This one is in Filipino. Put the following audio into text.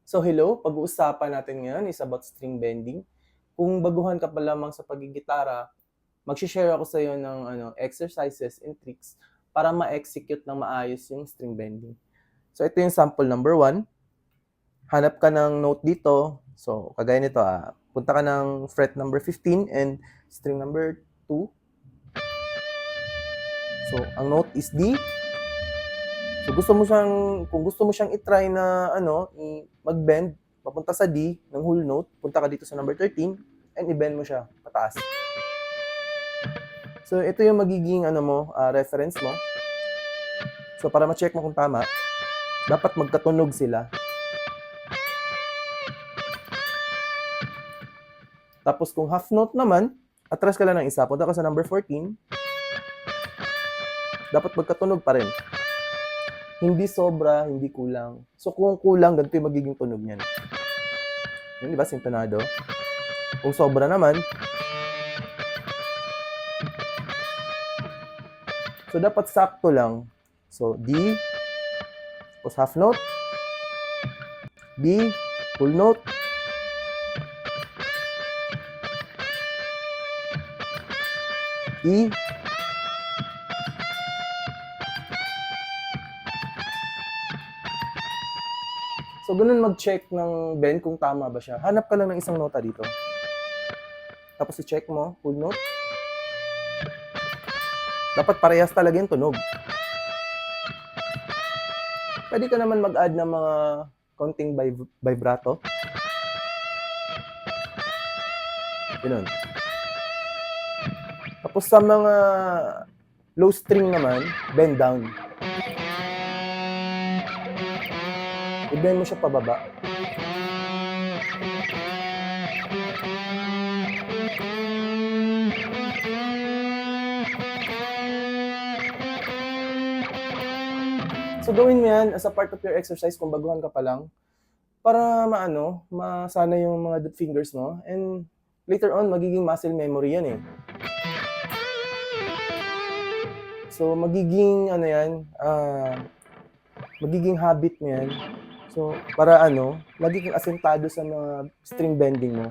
So hello, pag-uusapan natin ngayon is about string bending. Kung baguhan ka pa lamang sa paggigitara, mag-share ako sa iyo ng exercises and tricks para ma-execute ng maayos yung string bending. So ito yung sample number 1. Hanap ka ng note dito. So kagaya nito, punta ka ng fret number 15 and string number 2. So ang note is D. So kung gusto mo siyang i-try na mag-bend papunta sa D ng whole note, punta ka dito sa number 13 and i-bend mo siya pataas. So ito yung magiging reference mo. So para ma-check mo kung tama, dapat magkatunog sila. Tapos kung half note naman, atras ka lang ng isa, punta ka sa number 14. Dapat magkatunog pa rin. Hindi sobra, hindi kulang. So kung kulang, ganito yung magiging tunog niyan. Yun, di ba? Sintonado. Kung sobra naman, so dapat sakto lang. So D, tapos half note, B, full note, E, so, ganun mag-check ng bend kung tama ba siya. Hanap ka lang ng isang nota dito. Tapos i-check mo, full note. Dapat parehas talaga yung tunog. Pwede ka naman mag-add ng mga konting vibrato. Ganun. Tapos sa mga low string naman, bend down. I-bend mo siya pababa. So gawin mo yan as a part of your exercise kung baguhan ka pa lang para masana yung mga fingers mo and later on magiging muscle memory yan eh. So magiging magiging habit mo yan. So para lagi kang asentado sa mga string bending mo.